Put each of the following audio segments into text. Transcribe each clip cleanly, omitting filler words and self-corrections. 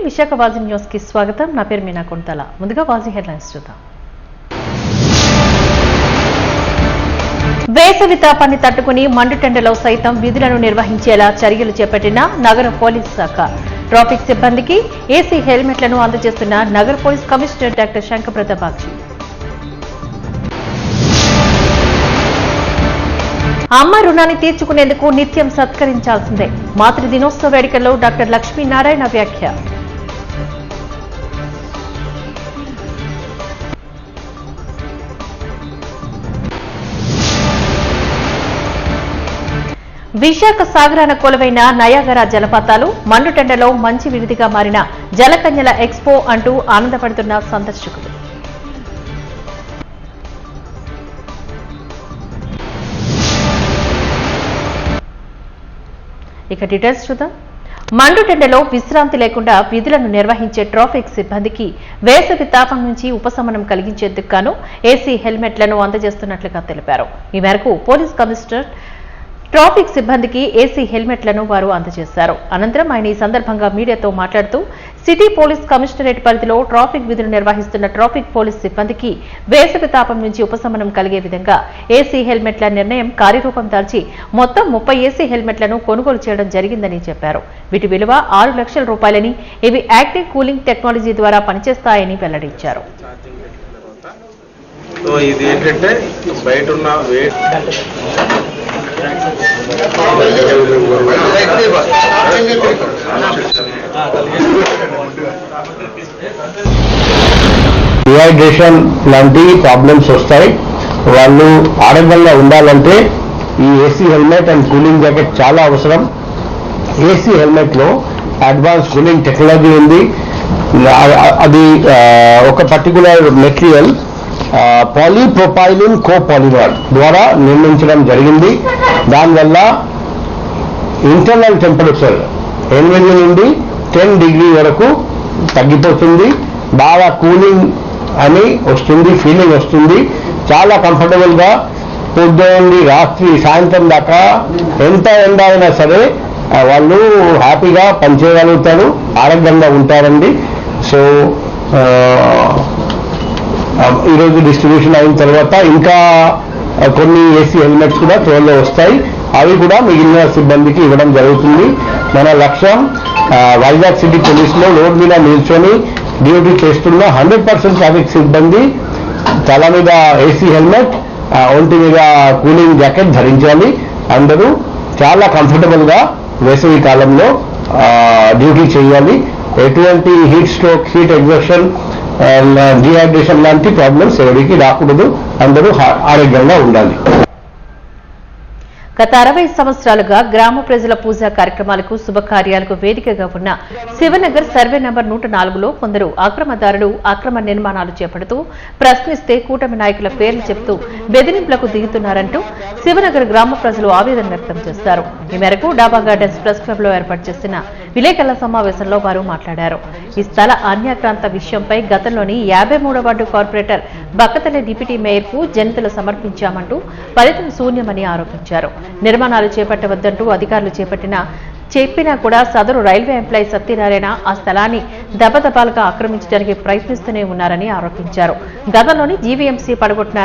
Visakha వాజీ news కి స్వాగతం. నా పేరు మీనా కొంతల. ముందుగా వాజీ హెడ్లైన్స్ చూద్దాం. వేసవి తాపాన్ని తట్టుకుని మండుటెండలో సైతం విధులను నిర్వహించేలా చర్యలు చేపట్టిన నగర పోలీస్ శాఖ. ట్రాఫిక్ సిబ్బందికి ఏసీ హెల్మెట్లను అందజేస్తున్న నగర పోలీస్ కమిషనర్ డాక్టర్ శంకరప్రతాప్. అమ్మ రుణాన్ని తీర్చుకునేందుకు నిత్యం సత్కరించాల్సిందే. మాతృ దినోత్సవ వేడుకల్లో డాక్టర్ లక్ష్మీనారాయణ వ్యాఖ్య. విశాఖ సాగరాన కొలువైన నయాగరా జలపాతాలు మండుటెండలో మంచి విడిదిగా మారిన జలకన్యల ఎక్స్పో అంటూ ఆనందపడుతున్న సందర్శకులు. ఇక డీటెయిల్స్ చూద్దాం. మండుటెండలో విశ్రాంతి లేకుండా విధులను నిర్వహించే ట్రాఫిక్ సిబ్బందికి వేసవి తాపం నుంచి ఉపశమనం కలిగించేందుకు గాను ఏసీ హెల్మెట్లను అందజేస్తున్నట్లుగా తెలిపారు. ఈ మేరకు పోలీస్ కమిషనర్ ట్రాఫిక్ సిబ్బందికి ఏసీ హెల్మెట్లను వారు అందజేశారు. అనంతరం ఆయన ఈ సందర్భంగా మీడియాతో మాట్లాడుతూ సిటీ పోలీస్ కమిషనరేట్ పరిధిలో ట్రాఫిక్ విధులు నిర్వహిస్తున్న ట్రాఫిక్ పోలీస్ సిబ్బందికి వేసవి తాపం నుంచి ఉపశమనం కలిగే విధంగా ఏసీ హెల్మెట్ల నిర్ణయం కార్యరూపం దాల్చి మొత్తం 30 ఏసీ హెల్మెట్లను కొనుగోలు చేయడం జరిగిందని చెప్పారు. వీటి విలువ 6 లక్షల రూపాయలని, ఇవి యాక్టివ్ కూలింగ్ టెక్నాలజీ ద్వారా పనిచేస్తాయని వెల్లడించారు. డిహైడ్రేషన్ లాంటి ప్రాబ్లమ్స్ వస్తాయి. వాళ్ళు ఆరోగ్యంగా ఉండాలంటే ఈ AC helmet and cooling jacket చాలా అవసరం. ఏసీ హెల్మెట్ లో అడ్వాన్స్ కూలింగ్ టెక్నాలజీ ఉంది. అది ఒక పర్టికులర్ మెటీరియల్ పాలీప్రొపైలిన్ కోపాలిమర్ ద్వారా నిర్మించడం జరిగింది. దానివల్ల ఇంటర్నల్ టెంపరేచర్ 8 నుండి 10 డిగ్రీ వరకు తగ్గిపోతుంది. బాగా కూలింగ్ అని వస్తుంది, ఫీలింగ్ వస్తుంది. చాలా కంఫర్టబుల్ గా పొద్దున్నే రాత్రి సాయంత్రం దాకా ఎంత ఎండ అయినా సరే వాళ్ళు హ్యాపీగా పనిచేయగలుగుతారు, ఆరోగ్యంగా ఉంటారండి. సో ఈరోజు డిస్ట్రిబ్యూషన్ అయిన తర్వాత ఇంకా కొన్ని ఏసీ హెల్మెట్స్ కూడా త్వరలో వస్తాయి. అవి కూడా మిగిలిన సిబ్బందికి ఇవ్వడం జరుగుతుంది. మన లక్ష్యం వైజాగ్ సిటీ పోలీసులో రోడ్ మీద నిల్చొని డ్యూటీ చేస్తున్న 100% ట్రాఫిక్ సిబ్బంది తల మీద ఏసీ హెల్మెట్, ఒంటి మీద కూలింగ్ జాకెట్ ధరించాలి. అందరూ చాలా కంఫర్టబుల్ గా వేసవి కాలంలో డ్యూటీ చేయాలి. ఎటువంటి heat stroke, heat exertion, dehydration లాంటి ప్రాబ్లమ్స్ ఎవరికి రాకూడదు. అందరూ ఆరోగ్యంగా ఉండాలి. గత 60 సంవత్సరాలుగా గ్రామ ప్రజల పూజా కార్యక్రమాలకు, శుభకార్యాలకు వేదికగా ఉన్న శివనగర్ సర్వే నంబర్ 104లో కొందరు అక్రమదారులు అక్రమ నిర్మాణాలు చేపడుతూ ప్రశ్నిస్తే కూటమి నాయకుల పేర్లు చెబుతూ బెదిరింపులకు దిగుతున్నారంటూ శివనగర్ గ్రామ ప్రజలు ఆవేదన వ్యక్తం చేశారు. ఈ మేరకు డాబా గార్డెన్స్ ప్రెస్ క్లబ్ లో ఏర్పాటు చేసిన విలేకరుల సమావేశంలో వారు మాట్లాడారు. ఈ స్థల అన్యాక్రాంత విషయంపై గతంలోని 53వ వార్డు కార్పొరేటర్ బక్కతల్లి డిప్యూటీ మేయర్ కు జనతలు సమర్పించామంటూ ఫలితం శూన్యమని ఆరోపించారు. నిర్మాణాలు చేపట్టవద్దంటూ అధికారులు చెప్పినా కూడా సదరు రైల్వే ఎంప్లాయీ సత్యనారాయణ ఆ స్థలాన్ని దబదబాలుగా ఆక్రమించడానికి ప్రయత్నిస్తూనే ఉన్నారని ఆరోపించారు. గతంలోని జీవీఎంసీ పడగొట్టిన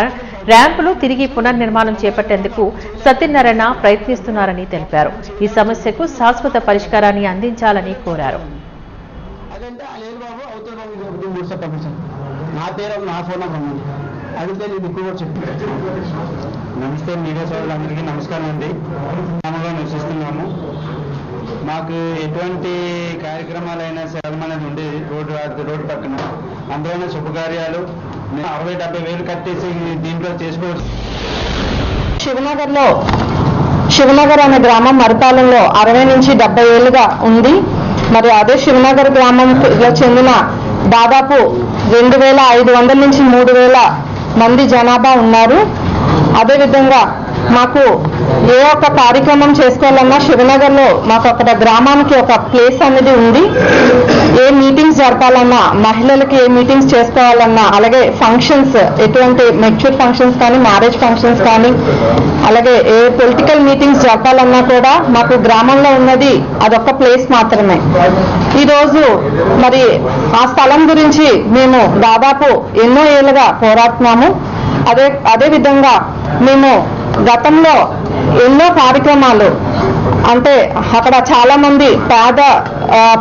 ర్యాంపులు తిరిగి పునర్నిర్మాణం చేపట్టేందుకు సత్యనారాయణ ప్రయత్నిస్తున్నారని తెలిపారు. ఈ సమస్యకు శాశ్వత పరిష్కారాన్ని అందించాలని కోరారు. నమస్తే మీడియా సోదరులందరికీ నమస్కారం అండి. గ్రామంలో నివసిస్తున్నాము. మాకు ఎటువంటి కార్యక్రమాలైనా సేవలు అనేది ఉండేది రోడ్డు పక్కన. అందులోనే శుభకార్యాలు 60-70 వేలు కట్టేసి దీంట్లో చేసుకోవచ్చు. శివనగర్ అనే గ్రామం మరిపాలెంలో 60 నుంచి 70 ఏళ్లుగా ఉంది. మరి అదే శివనగర్ గ్రామంలో చెందిన దాదాపు 2500 నుంచి 3000 మంది జనాభా ఉన్నారు. అదేవిధంగా మాకు ఏ ఒక్క కార్యక్రమం చేసుకోవాలన్నా శివనగర్లో మాకు అక్కడ గ్రామానికి ఒక ప్లేస్ అనేది ఉంది. ఏ మీటింగ్స్ జరపాలన్నా, మహిళలకి ఏ మీటింగ్స్ చేసుకోవాలన్నా, అలాగే ఫంక్షన్స్, ఎటువంటి మెచ్యూర్ ఫంక్షన్స్ కానీ, మ్యారేజ్ ఫంక్షన్స్ కానీ, అలాగే ఏ పొలిటికల్ మీటింగ్స్ జరపాలన్నా కూడా మాకు గ్రామంలో ఉన్నది అదొక్క ప్లేస్ మాత్రమే. ఈరోజు మరి ఆ స్థలం గురించి మేము దాదాపు ఎన్నో ఏళ్ళుగా పోరాడుతున్నాము. అదే విధంగా మేము గతంలో ఎన్నో కార్యక్రమాలు, అంటే అక్కడ చాలా మంది పేద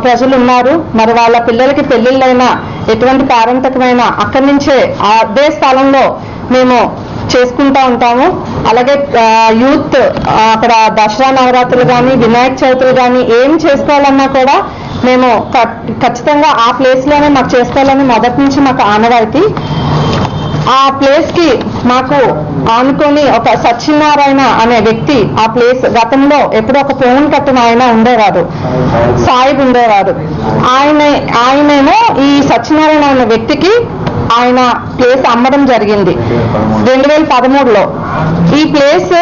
ప్రజలు ఉన్నారు. మరి వాళ్ళ పిల్లలకి పెళ్లిళ్ళైనా, ఎటువంటి పారంతకమైన అక్కడి నుంచే అదే స్థలంలో మేము చేసుకుంటూ ఉంటాము. అలాగే యూత్ అక్కడ దసరా నవరాత్రులు కానీ, వినాయక చవితులు కానీ ఏం చేసుకోవాలన్నా కూడా మేము ఖచ్చితంగా ఆ ప్లేస్లోనే మాకు చేసుకోవాలని మొదటి నుంచి మాకు ఆనవాయితీ. ఆ ప్లేస్ కి మాకు ఆనుకొని ఒక సత్యనారాయణ అనే వ్యక్తి ఆ ప్లేస్ గతంలో ఎప్పుడో ఒక ఫోన్ కట్టిన ఆయన ఉండేవారు, సాయిబ్ ఉండేవారు. ఆయనేమో ఈ సత్యనారాయణ అనే వ్యక్తికి ఆయన ప్లేస్ అమ్మడం జరిగింది 2013లో. ఈ ప్లేస్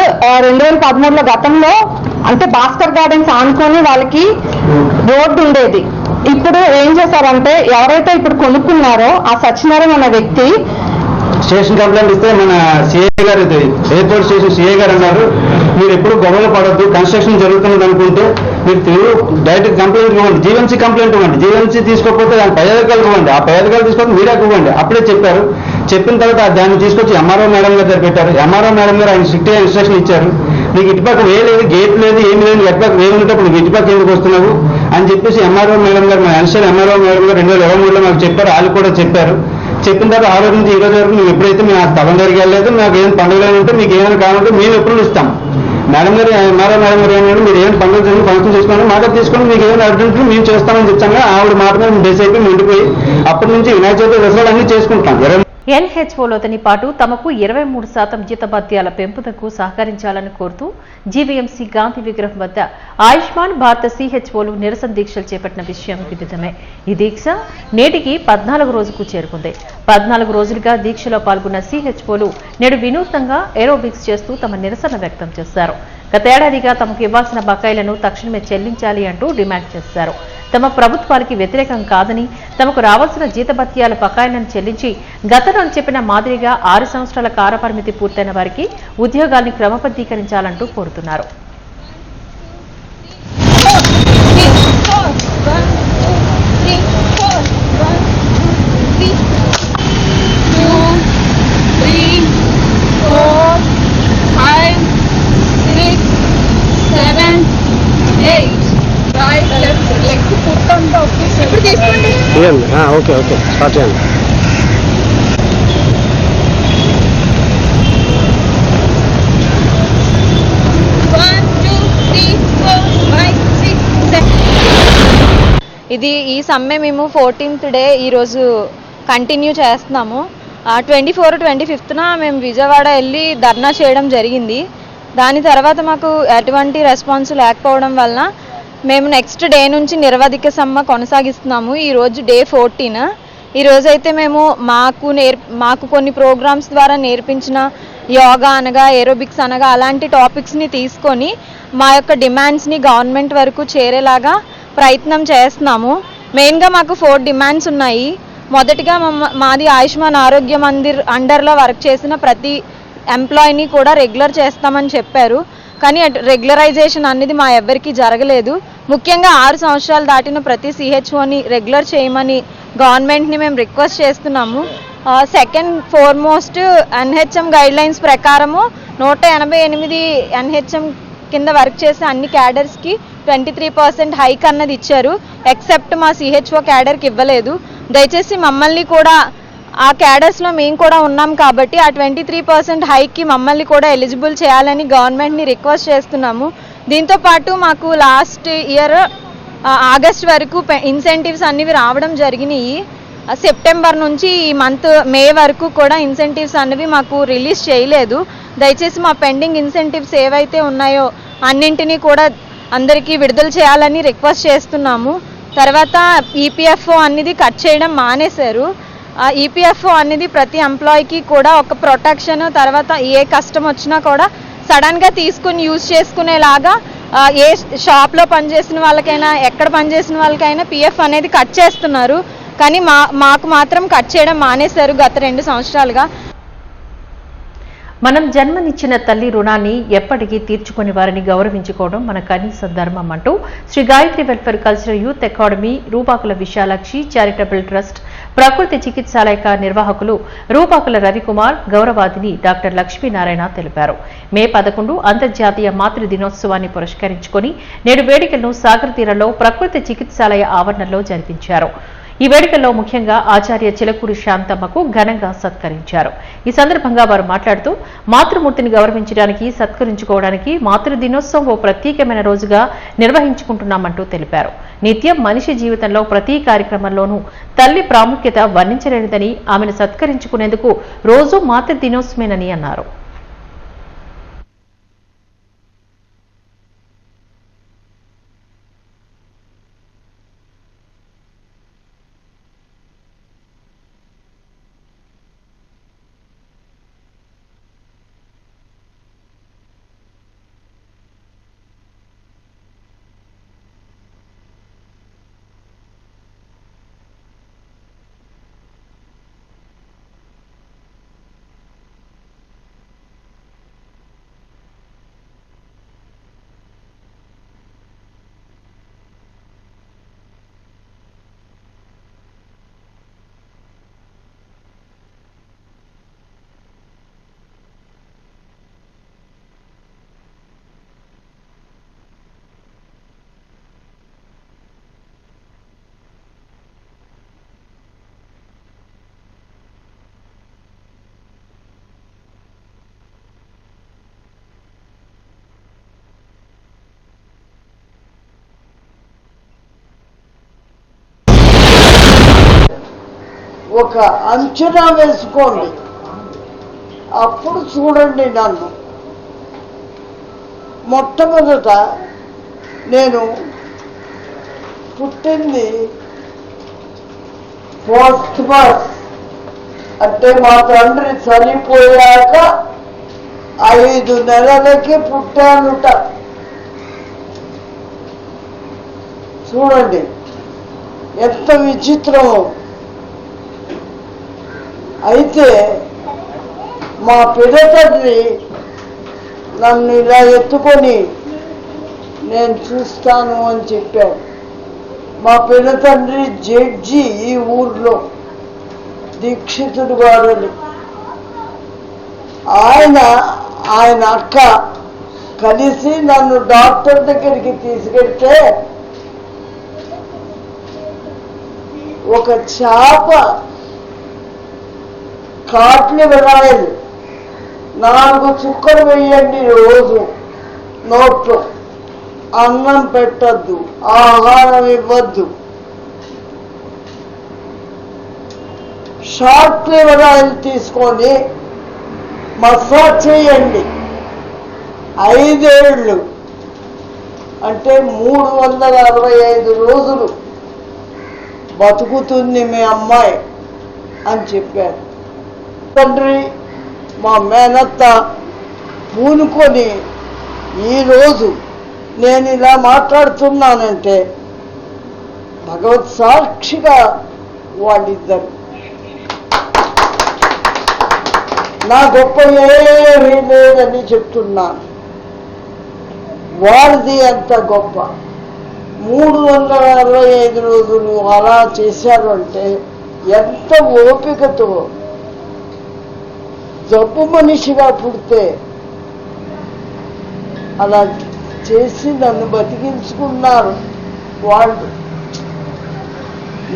2013లో గతంలో అంటే భాస్కర్ గార్డెన్స్ ఆనుకొని వాళ్ళకి రోడ్డు ఉండేది. ఇప్పుడు ఏం చేశారంటే ఎవరైతే ఇప్పుడు కొనుక్కున్నారో ఆ సత్యనారాయణ అనే వ్యక్తి స్టేషన్ కంప్లైంట్ ఇస్తే మన సిఐ గారు, ఎయిర్పోర్ట్ స్టేషన్ సిఐ గారు అన్నారు, మీరు ఎప్పుడు గొడవలు పడద్దు, కన్స్ట్రక్షన్ జరుగుతున్నది అనుకుంటే మీరు డైరెక్ట్ కంప్లైంట్ ఇవ్వండి, జీవెంసీ కంప్లైంట్ ఇవ్వండి. జీవెంసీ తీసుకోకపోతే దాని పై అధికారులకు ఇవ్వండి, ఆ పై అధికారులు తీసుకొని మీడియాకు ఇవ్వండి. అప్పుడే చెప్పారు. చెప్పిన తర్వాత దాన్ని తీసుకొచ్చి ఎంఆర్ఓ మేడం గారి దగ్గర పెట్టారు. ఎంఆర్ఓ మేడం గారు ఆయన స్ట్రిక్ట్గా ఇన్స్ట్రక్షన్ ఇచ్చారు, నీకు ఇటుపక్క వే లేదు, గేట్ లేదు, ఏమి లేదు, ఎటుపక్క వే ఉండేటప్పుడు నువ్వు ఇటుపక్క ఎందుకు వస్తున్నావు అని చెప్పేసి ఎంఆర్ఓ మేడం గారు, మా ఎన్సీఎల్ ఎంఆర్ఓ మేడం గారు 2023లో మాకు చెప్పారు. వాళ్ళు కూడా చెప్పారు. చెప్పిన తర్వాత ఆ రోజు నుంచి ఈ రోజు వరకు మేము ఎప్పుడైతే మేము స్థలం దగ్గరికి వెళ్ళలేదు, మాకు ఏం పండుగలు ఉంటే మీకు ఏమైనా కావాలంటే మేము ఎప్పుడు ఇస్తాం. మేడం గారు మేడం గారు ఏంటంటే మీరు ఏమైనా పండుగ ఫంక్షన్ చేసుకోండి, మాట తీసుకొని మీకు ఏమైనా అర్జెంట్లు మేము చేస్తామని చెప్తాం. ఆవిడ మాట మీద మేము బేస్ అయిపోయి ఉండిపోయి అప్పటి నుంచి వినాయక చవితి దసరాలు అన్ని చేసుకుంటాం. ఎన్హెచ్ఓలతోని పాటు తమకు 23% జీతభత్యాల పెంపుదకు సహకరించాలని కోరుతూ జీవీఎంసీ గాంధీ విగ్రహం వద్ద ఆయుష్మాన్ భారత్ సిహెచ్ఓలు నిరసన దీక్షలు చేపట్టిన విషయం విదితమే. ఈ దీక్ష నేటికి 14 రోజుకు చేరుకుంది. 14 రోజులుగా దీక్షలో పాల్గొన్న సిహెచ్ఓలు నేడు వినూత్నంగా ఏరోబిక్స్ చేస్తూ తమ నిరసన వ్యక్తం చేశారు. గతేడాదిగా తమకు ఇవ్వాల్సిన బకాయిలను తక్షణమే చెల్లించాలి అంటూ డిమాండ్ చేశారు. తమ ప్రభుత్వానికి వ్యతిరేకం కాదని, తమకు రావాల్సిన జీతభత్యాల బకాయిలను చెల్లించి గతంలో చెప్పిన మాదిరిగా 6 సంవత్సరాల కాలపరిమితి పూర్తయిన వారికి ఉద్యోగాల్ని క్రమబద్ధీకరించాలంటూ కోరుతున్నారు. ఓకే ఓకే స్టార్ట్ చేయండి. ఇది ఈ సమ్మె మేము 14th డే ఈరోజు కంటిన్యూ చేస్తున్నాము. 24, 25న మేము విజయవాడ వెళ్ళి ధర్నా చేయడం జరిగింది. దాని తర్వాత మాకు ఎటువంటి రెస్పాన్స్ లేకపోవడం వలన మేము నెక్స్ట్ డే నుంచి నిరవధిక సమ్మె కొనసాగిస్తున్నాము. ఈరోజు డే 14. ఈరోజైతే మేము మాకు కొన్ని ప్రోగ్రామ్స్ ద్వారా నేర్పించిన యోగా అనగా, ఏరోబిక్స్ అనగా అలాంటి టాపిక్స్ని తీసుకొని మా యొక్క డిమాండ్స్ని గవర్నమెంట్ వరకు చేరేలాగా ప్రయత్నం చేస్తున్నాము. మెయిన్గా మాకు 4 డిమాండ్స్ ఉన్నాయి. మొదటిగా మాది ఆయుష్మాన్ ఆరోగ్య మందిర్ అండర్లో వర్క్ చేసిన ప్రతి ఎంప్లాయీని కూడా రెగ్యులర్ చేస్తామని చెప్పారు. కానీ రెగ్యులరైజేషన్ అనేది మా ఎవ్వరికీ జరగలేదు. ముఖ్యంగా 6 సంవత్సరాలు దాటిన ప్రతి సిహెచ్ఓని రెగ్యులర్ చేయమని గవర్నమెంట్ని మేము రిక్వెస్ట్ చేస్తున్నాము. సెకండ్ ఫోర్మోస్ట్ ఎన్హెచ్ఎం గైడ్లైన్స్ ప్రకారము 188 ఎన్హెచ్ఎం కింద వర్క్ చేసే అన్ని క్యాడర్స్కి 23% హైక్ అన్నది ఇచ్చారు. ఎక్సెప్ట్ మా సిహెచ్ఓ క్యాడర్కి ఇవ్వలేదు. దయచేసి మమ్మల్ని కూడా ఆ క్యాడర్స్లో మేము కూడా ఉన్నాం కాబట్టి ఆ 23% హైక్కి మమ్మల్ని కూడా ఎలిజిబుల్ చేయాలని గవర్నమెంట్ని రిక్వెస్ట్ చేస్తున్నాము. దీంతోపాటు మాకు లాస్ట్ ఇయర్ ఆగస్ట్ వరకు ఇన్సెంటివ్స్ అన్నివి రావడం జరిగినాయి. సెప్టెంబర్ నుంచి ఈ మంత్ మే వరకు కూడా ఇన్సెంటివ్స్ అనేవి మాకు రిలీజ్ చేయలేదు. దయచేసి మా పెండింగ్ ఇన్సెంటివ్స్ ఏవైతే ఉన్నాయో అన్నింటినీ కూడా అందరికీ విడుదల చేయాలని రిక్వెస్ట్ చేస్తున్నాము. తర్వాత ఈపీఎఫ్ఓ అనేది కట్ చేయడం మానేశారు. ఈపీఎఫ్ఓ అనేది ప్రతి ఎంప్లాయీకి కూడా ఒక ప్రొటెక్షన్, తర్వాత ఏ కష్టం వచ్చినా కూడా సడన్గా తీసుకుని యూజ్ చేసుకునేలాగా ఏ షాప్లో పనిచేసిన వాళ్ళకైనా, ఎక్కడ పనిచేసిన వాళ్ళకైనా పిఎఫ్ అనేది కట్ చేస్తున్నారు. కానీ మాకు మాత్రం కట్ చేయడం మానేశారు గత 2 సంవత్సరాలుగా. మనం జన్మనిచ్చిన తల్లి రుణాన్ని ఎప్పటికీ తీర్చుకుని వారిని గౌరవించుకోవడం మన కనీస ధర్మం అంటూ Sri Gayatri welfare cultural youth academy, Rupakula Visalakshi charitable trust, ప్రకృతి చికిత్సాలయ నిర్వాహకులు రూపాకుల రవికుమార్, గౌరవాధిని డాక్టర్ లక్ష్మీనారాయణ తెలిపారు. మే 11 అంతర్జాతీయ మాతృ దినోత్సవాన్ని పురస్కరించుకుని నేడు వేడుకలను సాగర్ తీరంలో ప్రకృతి చికిత్సాలయ ఆవరణలో జరిపించారు. ఈ వేడుకల్లో ముఖ్యంగా ఆచార్య చిలకూరి శాంతమ్మకు ఘనంగా సత్కరించారు. ఈ సందర్భంగా వారు మాట్లాడుతూ మాతృమూర్తిని గౌరవించడానికి, సత్కరించుకోవడానికి మాతృ దినోత్సవం ఓ ప్రత్యేకమైన రోజుగా నిర్వహించుకుంటున్నామంటూ తెలిపారు. నిత్యం మనిషి జీవితంలో ప్రతి కార్యక్రమంలోనూ తల్లి ప్రాముఖ్యత వర్ణించలేనిదని, ఆమెను సత్కరించుకునేందుకు రోజూ మాతృ దినోత్సవమేనని అన్నారు. ఒక అంచనా వేసుకోండి, అప్పుడు చూడండి. నన్ను మొట్టమొదట నేను పుట్టింది ఫస్ట్ బస్, అంటే మా తండ్రి చనిపోయాక 5 నెలలకి పుట్టానుట. చూడండి ఎంత విచిత్రమో. అయితే మా పిల్లతండ్రి నన్ను ఇలా ఎత్తుకొని నేను చూస్తాను అని చెప్పాడు. మా పిల్లతండ్రి జడ్జి ఈ ఊర్లో, దీక్షితుడు గారని. ఆయన అక్క కలిసి నన్ను డాక్టర్ దగ్గరికి తీసుకెళ్తే ఒక చేప కాట్లి వినాయలు 4 చుక్కలు వేయండి రోజు నోట్లో, అన్నం పెట్టద్దు, ఆహారం ఇవ్వద్దు, షార్ట్ లివర్ ఆయిల్ తీసుకొని మసాజ్ చేయండి 5 ఏళ్ళు, అంటే 365 రోజులు బతుకుతుంది మీ అమ్మాయి అని చెప్పారు. తండ్రి మా మేనత్త పూనుకొని ఈరోజు నేను ఇలా మాట్లాడుతున్నానంటే భగవత్ సాక్షిగా వాళ్ళిద్దరు. నా గొప్ప ఏమీ లేదని చెప్తున్నాను, వారిది అంత గొప్ప. 365 రోజులు అలా చేశారు అంటే ఎంత ఓపికతో. జబ్బు మనిషిగా పుడితే అలా చేసి నన్ను బతికించుకున్నారు వాళ్ళు.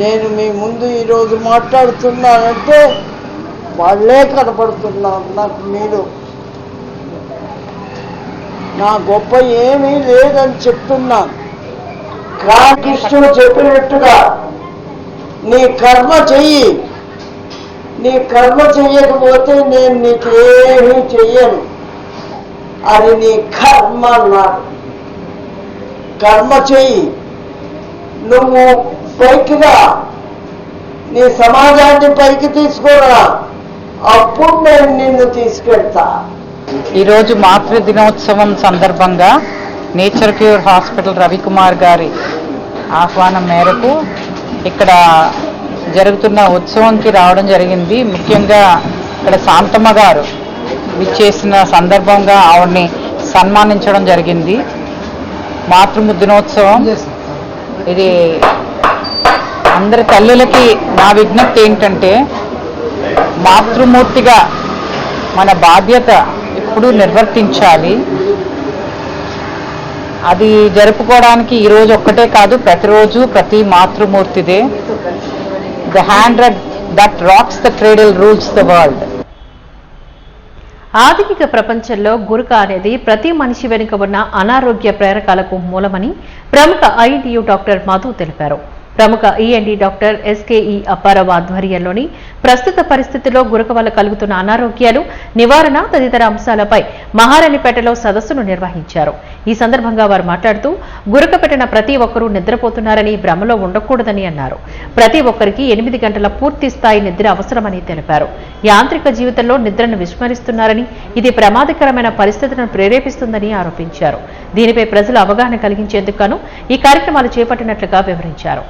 నేను మీ ముందు ఈరోజు మాట్లాడుతున్నానంటే వాళ్ళే కనపడుతున్నారు నాకు. మీరు నా గొప్ప ఏమీ లేదని చెప్తున్నాను. కృష్ణుడు చెప్పినట్టుగా నీ కర్మ చెయ్యి, నీ కర్మ చెయ్యకపోతే నేను నీకేమీ చెయ్యను, అది నీ కర్మ అన్నాడు. కర్మ చెయ్యి, నువ్వు పైకిగా నీ సమాజాన్ని పైకి తీసుకోరా, అప్పుడు నేను నిన్ను తీసుకెళ్తా. ఈరోజు మాతృ దినోత్సవం సందర్భంగా నేచర్ క్యూర్ హాస్పిటల్ రవికుమార్ గారి ఆహ్వానం మేరకు ఇక్కడ జరుగుతున్న ఉత్సవంకి రావడం జరిగింది. ముఖ్యంగా ఇక్కడ శాంతమ్మ గారు విచ్చేసిన సందర్భంగా ఆవిడ్ని సన్మానించడం జరిగింది. మాతృ దినోత్సవం ఇది. అందరి తల్లులకి నా విజ్ఞప్తి ఏంటంటే, మాతృమూర్తిగా మన బాధ్యత ఎప్పుడూ నిర్వర్తించాలి. అది జరుపుకోవడానికి ఈరోజు ఒక్కటే కాదు, ప్రతిరోజు ప్రతి మాతృమూర్తిదే. The hand that rocks the cradle rules the world. ఆధునిక ప్రపంచంలో గురక అనేది ప్రతి మనిషి వెనుక ఉన్న అనారోగ్య ప్రేరకాలకు మూలమని ప్రముఖ ఐఎన్టీయూ డాక్టర్ మధు తెలిపారు. ప్రముఖ ఈఎన్టీ డాక్టర్ ఎస్కేఈ అప్పారావు ఆధ్వర్యంలోని ప్రస్తుత పరిస్థితిలో గురక వల్ల కలుగుతున్న అనారోగ్యాలు, నివారణ తదితర అంశాలపై మహారాణిపేటలో సదస్సును నిర్వహించారు. ఈ సందర్భంగా వారు మాట్లాడుతూ, గురక పెట్టిన ప్రతి ఒక్కరూ నిద్రపోతున్నారని భ్రమలో ఉండకూడదని అన్నారు. ప్రతి ఒక్కరికి 8 గంటల పూర్తి స్థాయి నిద్ర అవసరమని తెలిపారు. యాంత్రిక జీవితంలో నిద్రను విస్మరిస్తున్నారని, ఇది ప్రమాదకరమైన పరిస్థితులను ప్రేరేపిస్తుందని ఆరోపించారు. దీనిపై ప్రజలు అవగాహన కలిగించేందుకు గాను ఈ కార్యక్రమాలు చేపట్టినట్లుగా వివరించారు.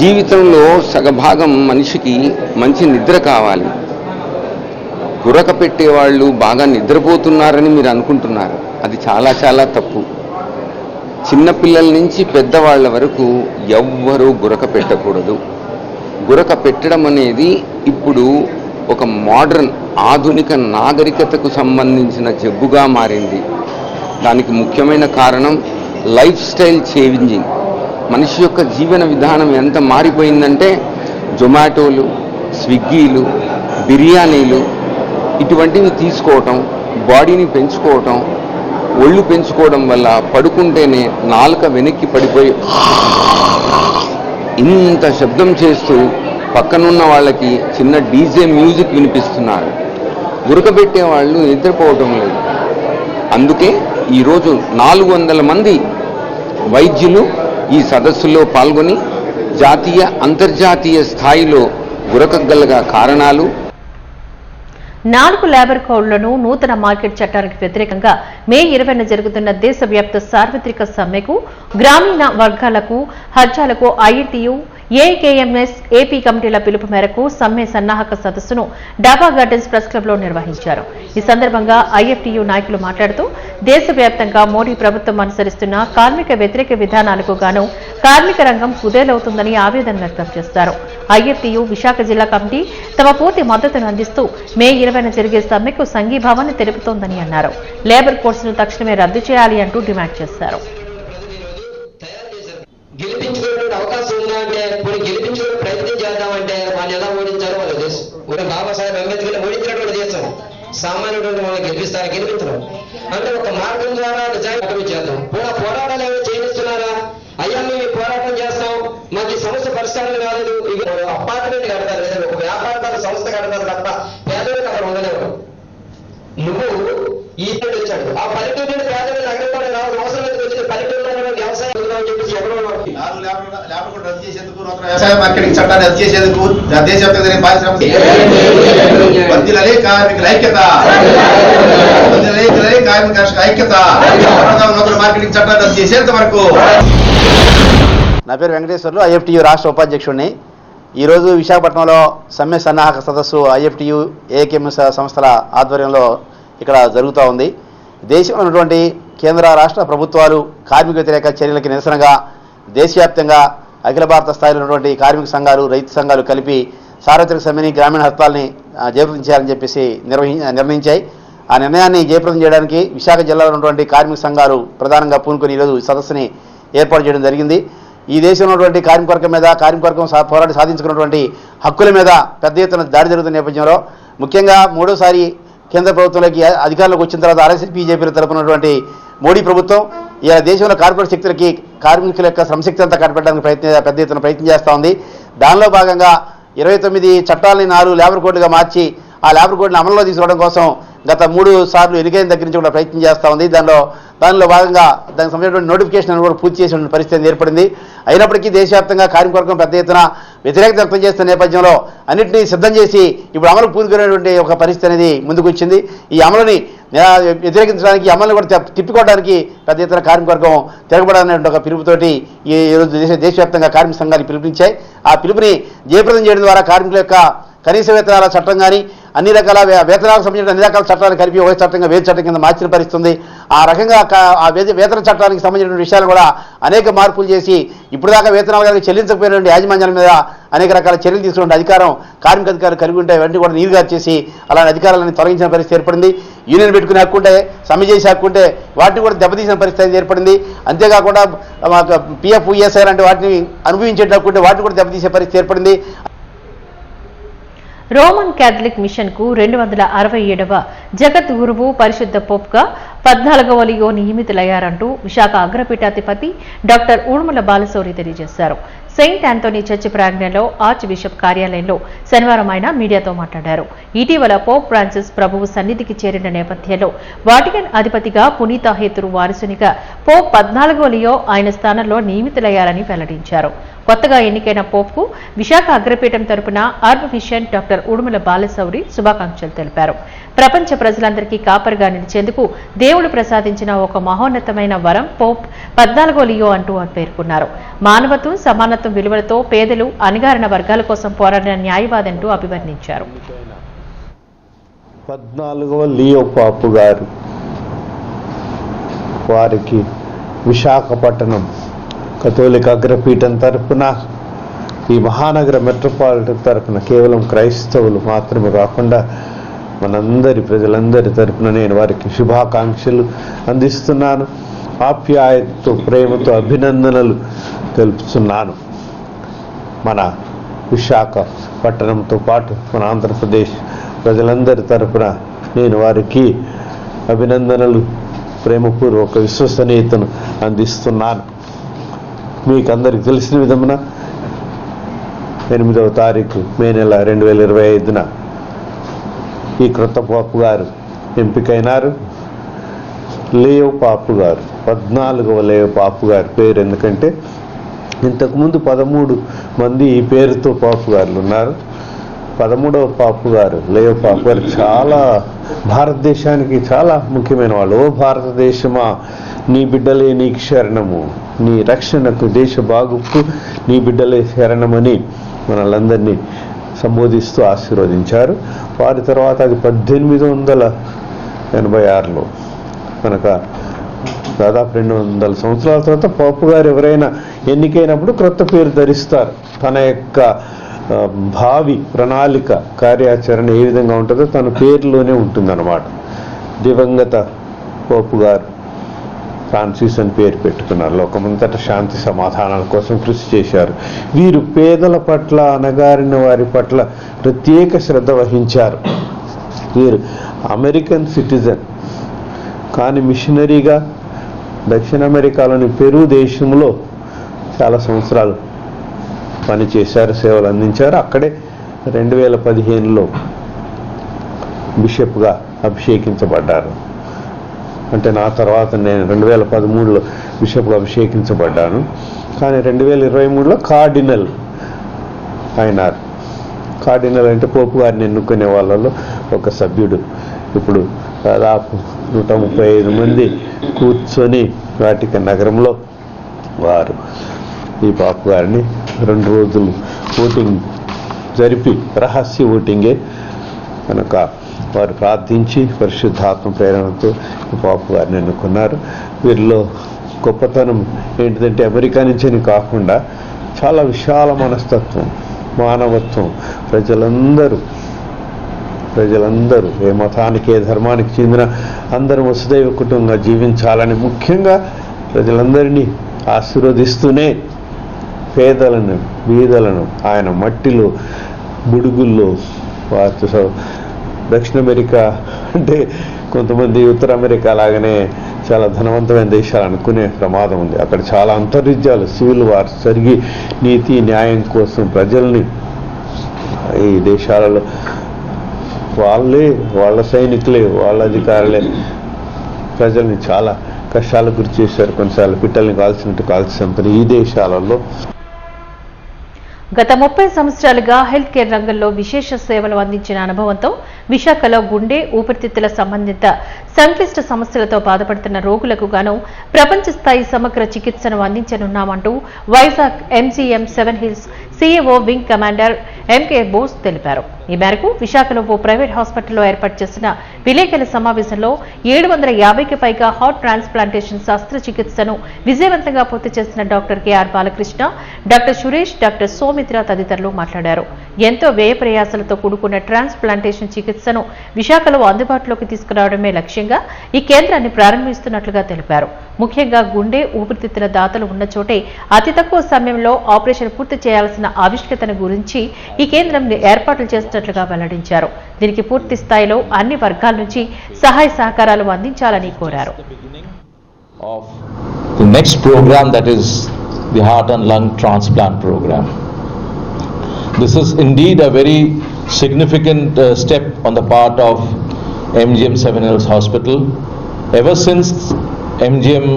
జీవితంలో సగభాగం మనిషికి మంచి నిద్ర కావాలి. గురక పెట్టేవాళ్ళు బాగా నిద్రపోతున్నారని మీరు అనుకుంటున్నారు. అది చాలా చాలా తప్పు. చిన్నపిల్లల నుంచి పెద్దవాళ్ల వరకు ఎవ్వరూ గురక పెట్టకూడదు. గురక పెట్టడం అనేది ఇప్పుడు ఒక మోడర్న్ ఆధునిక నాగరికతకు సంబంధించిన జబ్బుగా మారింది. దానికి ముఖ్యమైన కారణం లైఫ్ స్టైల్ చేంజింగ్. మనిషి యొక్క జీవన విధానం ఎంత మారిపోయిందంటే, జొమాటోలు, స్విగ్గీలు, బిర్యానీలు ఇటువంటివి తీసుకోవటం, బాడీని పెంచుకోవటం, ఒళ్ళు పెంచుకోవడం వల్ల పడుకుంటేనే నాలుక వెనక్కి పడిపోయి ఇంత శబ్దం చేస్తూ పక్కనున్న వాళ్ళకి చిన్న డీజే మ్యూజిక్ వినిపిస్తున్నారు. గురకబెట్టే వాళ్ళు నిద్రపోవటం లేదు. అందుకే ఈరోజు 400 మంది వైద్యులు ఈ సదస్సులో పాల్గొని జాతీయ అంతర్జాతీయ స్థాయిలో గురకగల కారణాలు, 4 లేబర్ కోడ్లను నూతన మార్కెట్ చట్టానికి వ్యతిరేకంగా మే 20న జరుగుతున్న దేశవ్యాప్త సార్వత్రిక సమ్మెకు, గ్రామీణ వర్గాలకు, హజ్జాలకు ఐఎన్టీయూ, ఏఐకేఎంఎస్, ఏపీ కమిటీల పిలుపు మేరకు సమ్మె సన్నాహక సదస్సును డాబా గార్డెన్స్ ప్రెస్ క్లబ్లో నిర్వహించారు. ఈ సందర్భంగా ఐఎఫ్టీయూ నాయకులు మాట్లాడుతూ, దేశవ్యాప్తంగా మోడీ ప్రభుత్వం అనుసరిస్తున్న కార్మిక వ్యతిరేక విధానాలకు గాను కార్మిక రంగం కుదేలవుతుందని ఆవేదన వ్యక్తం చేశారు. ఐఎఫ్టీయూ విశాఖ జిల్లా కమిటీ తమ పూర్తి మద్దతును అందిస్తూ మే 20న జరిగే సమ్మెకు సంఘీభావాన్ని తెలుపుతోందని అన్నారు. లేబర్ కోడ్స్ను తక్షణమే రద్దు చేయాలి అంటూ డిమాండ్ చేశారు. గెలిపించుకునే అవకాశం ఉందా అంటే, కొన్ని గెలిపించుకునే ప్రయత్నం చేద్దామంటే వాళ్ళు ఎలా ఓడించారో వాళ్ళ దేశం. బాబాసాహెబ్ అంబేద్కర్ ఓడించినటువంటి దేశం సామాన్యుడు వాళ్ళని గెలిపించడం అంటే ఒక మార్గం ద్వారా నిజాయితీ చేద్దాం. కూడా పోరాటాలు ఏమైనా చేయనిస్తున్నారా? అయ్యా మేము పోరాటం చేస్తాం, మాకు ఈ సమస్య పరిష్కారం కాలేదు, ఇవి అపార్ట్మెంట్ కడతారు, లేదా ఒక వ్యాపార సంస్థ కడతారు తప్ప పేదలకు అక్కడ ఉండలేవు. నువ్వు ఈ వచ్చాడు ఆ పల్లెటూరు నుండి పేదలు నగరం కూడా రావాలి, అవసరం లేదు వచ్చిన పల్లెటూరులో వ్యవసాయం అని చెప్పేసి ఎవరో రద్దు చేసేందుకు, వ్యవసాయ మార్కెటింగ్ చట్టాన్ని రద్దు చేసేందుకు దేశవ్యాప్తంగా పారిశ్రామిక కార్మికుల ఐక్యత, కార్మిక ఐక్యత, నూతన మార్కెటింగ్ చట్టాన్ని రద్దు చేసేంత వరకు. నా పేరు వెంకటేశ్వర్లు, ఐఎఫ్టీయూ రాష్ట్ర ఉపాధ్యక్షుడిని. ఈరోజు విశాఖపట్నంలో సమ్మె సన్నాహక సదస్సు ఐఎఫ్టీయూ, ఏకేఎంఎస్ సంస్థల ఆధ్వర్యంలో ఇక్కడ జరుగుతూ ఉంది. దేశంలో ఉన్నటువంటి కేంద్ర రాష్ట్ర ప్రభుత్వాలు కార్మిక వ్యతిరేక చర్యలకి నిరసనగా దేశవ్యాప్తంగా అఖిల భారత స్థాయిలో ఉన్నటువంటి కార్మిక సంఘాలు, రైతు సంఘాలు కలిపి సార్వత్రిక సమ్మెని, గ్రామీణ హత్వాల్ని జయప్రదం చేయాలని చెప్పేసి నిర్ణయించాయి. ఆ నిర్ణయాన్ని జయప్రదం చేయడానికి విశాఖ జిల్లాలో ఉన్నటువంటి కార్మిక సంఘాలు ప్రధానంగా పూనుకొని ఈరోజు ఈ సదస్సుని ఏర్పాటు చేయడం జరిగింది. ఈ దేశంలో ఉన్నటువంటి కార్మికవర్గం మీద కార్మికవర్గం పోరాడి సాధించుకున్నటువంటి హక్కుల మీద పెద్ద ఎత్తున దాడి జరుగుతున్న నేపథ్యంలో ముఖ్యంగా మూడోసారి కేంద్ర ప్రభుత్వంలోకి అధికారంలోకి వచ్చిన తర్వాత ఆర్ఎస్ఎస్ బీజేపీలు తరపునటువంటి మోడీ ప్రభుత్వం ఇలా దేశంలో కార్పొరేట్ శక్తులకి కార్మికుల యొక్క శ్రమశక్తి అంతా కట్టబెట్టడానికి పెద్ద ఎత్తున ప్రయత్నం చేస్తూ ఉంది. దానిలో భాగంగా 29 చట్టాలని 4 లేబర్ కోడ్లుగా మార్చి ఆ లేబర్ కోడ్ని అమలులో తీసుకురావడం కోసం గత 3 సార్లు ఎన్నికైన దగ్గర నుంచి కూడా ప్రయత్నం చేస్తూ ఉంది. దానిలో భాగంగా దానికి సంబంధించినటువంటి నోటిఫికేషన్ కూడా పూర్తి చేసిన పరిస్థితి ఏర్పడింది. అయినప్పటికీ దేశవ్యాప్తంగా కార్మికవర్గం పెద్ద ఎత్తున వ్యతిరేకత వ్యక్తం చేస్తున్న నేపథ్యంలో అన్నింటినీ సిద్ధం చేసి ఇప్పుడు అమలు పూనుకునేటువంటి ఒక పరిస్థితి అనేది ముందుకు వచ్చింది. ఈ అమలుని వ్యతిరేకించడానికి అమలుని కూడా తిప్పికోవడానికి పెద్ద ఎత్తున కార్మికవర్గం తిరగబడాలనే ఒక పిలుపుతోటి ఈరోజు దేశవ్యాప్తంగా కార్మిక సంఘాలు పిలుపునిచ్చాయి. ఆ పిలుపుని జయప్రదం చేయడం ద్వారా కార్మికుల యొక్క కనీస వేతనాల చట్టం కానీ అన్ని రకాల వేతనాలకు సంబంధించిన అన్ని రకాల చట్టాలు కలిపి ఒక చట్టంగా వేతన చట్టం కింద మార్చిన పరిస్థితుంది. ఆ రకంగా ఆ వేతన చట్టానికి సంబంధించిన విషయాలు కూడా అనేక మార్పులు చేసి ఇప్పుడు దాకా వేతనాలు చెల్లించకపోయినటువంటి యాజమాన్యాల మీద అనేక రకాల చర్యలు తీసుకునే అధికారం కార్మిక అధికారులు కలిగి ఉంటే ఇవన్నీ కూడా నీరుగా చేసి అలాంటి అధికారాలను తొలగించిన పరిస్థితి ఏర్పడింది. యూనియన్ పెట్టుకునే హక్కుంటే సమ్మె చేసే హక్కుంటే వాటిని కూడా దెబ్బతీసిన పరిస్థితి ఏర్పడింది. అంతేకాకుండా పిఎఫ్ ఈఎస్ఐ లాంటి వాటిని అనుభవించే హక్కుంటే వాటిని కూడా దెబ్బతీసే పరిస్థితి ఏర్పడింది. రోమన్ క్యాథలిక్ మిషన్ కు 267వ జగద్గురువు పరిశుద్ధ పోప్గా 14వ లియో నియమితులయ్యారంటూ విశాఖ అగ్రపీఠాధిపతి డాక్టర్ ఊర్మిళ బాలశౌరి తెలియజేశారు. సెయింట్ ఆంథోనీ చర్చి ప్రాంగణంలో ఆర్చ్ బిషప్ కార్యాలయంలో శనివారం ఆయన మీడియాతో మాట్లాడారు. ఇటీవల పోప్ ఫ్రాన్సిస్ ప్రభువు సన్నిధికి చేరిన నేపథ్యంలో వాటికన్ అధిపతిగా పునీత హేతురు వారసునిగా పోప్ 14వ లియో ఆయన స్థానంలో నియమితులయ్యారని వెల్లడించారు. కొత్తగా ఎన్నికైన పోప్కు విశాఖ అగ్రపీఠం తరపున ఆర్బ్ మిషన్ డాక్టర్ ఊర్మిళ బాలశౌరి శుభాకాంక్షలు తెలిపారు. ప్రపంచ ప్రజలందరికీ కాపరిగా నిలిచేందుకు దేవుడు ప్రసాదించిన ఒక మహోన్నతమైన వరం పోప్ 14వ లియో అంటూ పేర్కొన్నారు. మానవత్వం, సమానత్వం విలువలతో పేదలు, అణగారిన వర్గాల కోసం పోరాడిన న్యాయవాదంటూ అభివర్ణించారు. 14వ లియో పాపు గారు వారికి విశాఖపట్నం కథోలిక అగ్రపీఠం తరపున ఈ మహానగర మెట్రోపాలిటన్ తరపున కేవలం క్రైస్తవులు మాత్రమే కాకుండా మనందరి ప్రజలందరి తరపున నేను వారికి శుభాకాంక్షలు అందిస్తున్నాను. ఆప్యాయతతో, ప్రేమతో అభినందనలు తెలుపుతున్నాను. మన విశాఖ పట్టణంతో పాటు మన ఆంధ్రప్రదేశ్ ప్రజలందరి తరపున నేను వారికి అభినందనలు, ప్రేమపూర్వక విశ్వసనీయతను అందిస్తున్నాను. మీకు అందరికి తెలిసిన విధమున 8వ తారీఖు మే నెల 2025న ఈ క్రొత్త పాపు గారు ఎంపికైనారు. లేయో పాపు గారు 14వ లేయో పాపు గారి పేరు ఎందుకంటే ఇంతకుముందు 13 మంది ఈ పేరుతో పాపు గారులు ఉన్నారు. 13వ పాపు గారు లేయో పాపు గారు చాలా భారతదేశానికి చాలా ముఖ్యమైన వాళ్ళు. ఓ భారతదేశమా, నీ బిడ్డలే నీకు శరణము, నీ రక్షణకు, దేశ బాగుకు నీ బిడ్డలే శరణమని మనలందరినీ సంబోధిస్తూ ఆశీర్వదించారు. వారి తర్వాత అది 1886లో కనుక దాదాపు 200 సంవత్సరాల తర్వాత పాపు గారు ఎవరైనా ఎన్నికైనప్పుడు క్రొత్త పేరు ధరిస్తారు. తన యొక్క భావి ప్రణాళిక, కార్యాచరణ ఏ విధంగా ఉంటుందో తన పేరులోనే ఉంటుందన్నమాట. దివంగత పాపు గారు ఫ్రాన్సిస్ అని పేరు పెట్టుకున్నారు. లోకమంతటా శాంతి సమాధానాల కోసం కృషి చేశారు. వీరు పేదల పట్ల, అణగారిన వారి పట్ల ప్రత్యేక శ్రద్ధ వహించారు. వీరు అమెరికన్ సిటిజన్ కానీ మిషనరీగా దక్షిణ అమెరికాలోని పెరు దేశంలో చాలా సంవత్సరాలు పనిచేశారు, సేవలు అందించారు. అక్కడే 2015లో బిషప్గా అభిషేకించబడ్డారు. అంటే నా తర్వాత నేను 2013లో బిషప్గా అభిషేకించబడ్డాను. కానీ 2023లో కార్డినల్ అయినారు. కార్డినల్ అంటే పోపు గారిని ఎన్నుకునే వాళ్ళలో ఒక సభ్యుడు. ఇప్పుడు దాదాపు 135 మంది కూర్చొని వాటికన్ నగరంలో వారు ఈ పాపు గారిని 2 రోజులు ఓటింగ్ జరిపి, రహస్య ఓటింగే కనుక వారు ప్రార్థించి పరిశుద్ధాత్మ ప్రేరణతో పాపు గారిని ఎన్నుకున్నారు. వీరిలో గొప్పతనం ఏంటిదంటే అమెరికా నుంచి కాకుండా చాలా విశాల మనస్తత్వం, మానవత్వం, ప్రజలందరూ ప్రజలందరూ ఏ మతానికి ఏ ధర్మానికి చెందిన అందరూ వసుదైవ కుటుంబంగా జీవించాలని ముఖ్యంగా ప్రజలందరినీ ఆశీర్వదిస్తూనే పేదలను బీదలను ఆయన మట్టిలో బుడుగుల్లో వారితో దక్షిణ అమెరికా అంటే కొంతమంది ఉత్తర అమెరికా లాగానే చాలా ధనవంతమైన దేశాలు అనుకునే ప్రమాదం ఉంది. అక్కడ చాలా అంతర్యుద్ధాలు సివిల్ వార్స్ జరిగి నీతి న్యాయం కోసం ప్రజల్ని ఈ దేశాలలో వాళ్ళ సైనికులే వాళ్ళ అధికారులే ప్రజల్ని చాలా కష్టాలకు గురి చేశారు. కొన్నిసార్లు పిట్టల్ని కాల్చినట్టు కాల్చి చంపిన ఈ దేశాలలో గత 30 సంవత్సరాలుగా హెల్త్ కేర్ రంగంలో విశేష సేవలు అందించిన అనుభవంతో విశాఖలో గుండె ఊపిరితిత్తుల సంబంధిత సంక్లిష్ట సమస్యలతో బాధపడుతున్న రోగులకు గాను ప్రపంచ స్థాయి సమగ్ర చికిత్సను అందించనున్నామంటూ Vizag MGM 7 hills CEO wing commander MK Bose తెలిపారు. ఈ మేరకు విశాఖలో ఓ ప్రైవేట్ హాస్పిటల్లో ఏర్పాటు చేసిన విలేకరుల సమావేశంలో 750కి పైగా హార్ట్ ట్రాన్స్ప్లాంటేషన్ శస్త్రచికిత్సను విజయవంతంగా పూర్తి చేసిన doctor KR Balakrishna, doctor Suresh, doctor Soumitra తదితరులు మాట్లాడారు. ఎంతో వ్యయ ప్రయాసాలతో కూడుకున్న ట్రాన్స్ప్లాంటేషన్ చికిత్సను విశాఖలో అందుబాటులోకి తీసుకురావడమే లక్ష్యంగా ఈ కేంద్రాన్ని ప్రారంభిస్తున్నట్లుగా తెలిపారు. ముఖ్యంగా గుండె ఊపిరితిత్తుల దాతలు ఉన్న చోటే అతి తక్కువ సమయంలో ఆపరేషన్ పూర్తి చేయాల్సిన ఆవశ్యకతను గురించి ఈ కేంద్రం ఏర్పాట్లు చేస్తున్నట్లుగా వెల్లడించారు. దీనికి పూర్తి స్థాయిలో అన్ని వర్గాల నుంచి సహాయ సహకారాలు అందించాలని కోరారు. The next program, that is the heart and lung transplant program. This is indeed a very significant step on the part of MGM 7 Hills Hospital. Ever since MGM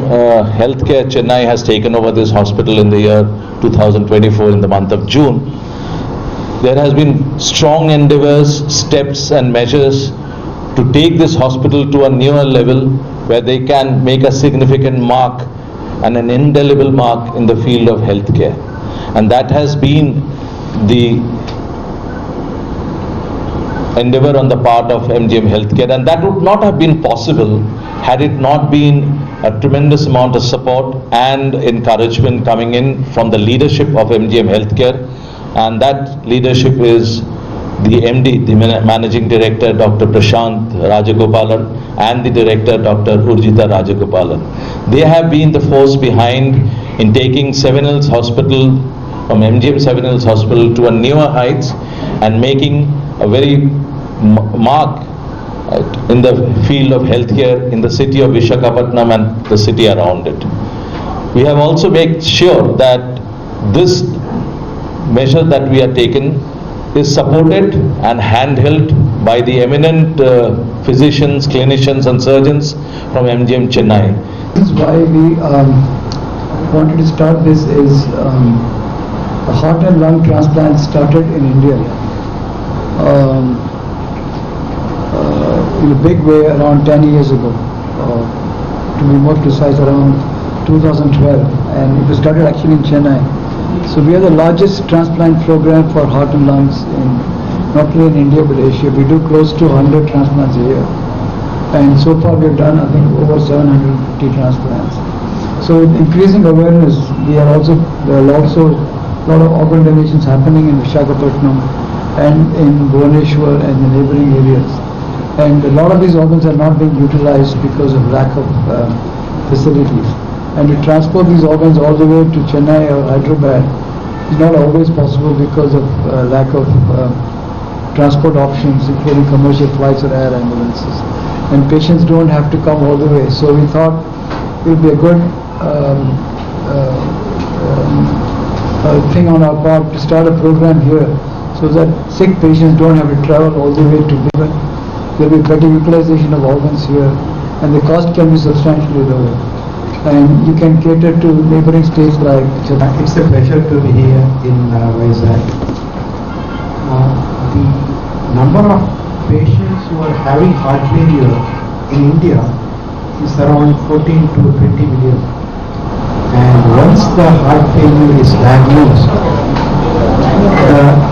Healthcare Chennai has taken over this hospital in the year 2024 in the month of June, there has been strong endeavors, steps and measures to take this hospital to a newer level where they can make a significant mark and an indelible mark in the field of healthcare. And that has been the endeavor on the part of MGM Healthcare, and that would not have been possible had it not been a tremendous amount of support and encouragement coming in from the leadership of MGM Healthcare, and that leadership is the MD, the Managing Director Dr. Prashant Rajagopalan, and the Director Dr. Urjita Rajagopalan. They have been the force behind in taking 7 Hills Hospital from MGM 7 Hills Hospital to a newer heights and making a very mark in the field of healthcare in the city of Visakhapatnam and the city around it. We have also made sure that this measure that we are taken is supported and handheld by the eminent physicians, clinicians and surgeons from MGM Chennai. This is why we wanted to start this is a heart and lung transplant started in India in a big way around 10 years ago, to be more precise around 2012, and it was started actually in Chennai. So we are the largest transplant program for heart and lungs in not only in India but Asia. We do close to 100 transplants a year, and so far we have done I think over 750 transplants. So with increasing awareness, there are also a lot of organ donations happening in Visakhapatnam and in Bhubaneswar and the neighboring areas. And a lot of these organs are not being utilized because of lack of facilities. And to transport these organs all the way to Chennai or Hyderabad is not always possible because of lack of transport options, including commercial flights or air ambulances. And patients don't have to come all the way. So we thought it would be a good thing on our part to start a program here so that sick patients don't have to travel all the way to Bhuban. There will be better utilization of organs here and the cost can be substantially lower. And you can cater to neighboring states like Chennai. It's a pleasure to be here in Vizag. The number of patients who are having heart failure in India is around 14 to 20 million. And once the heart failure is diagnosed,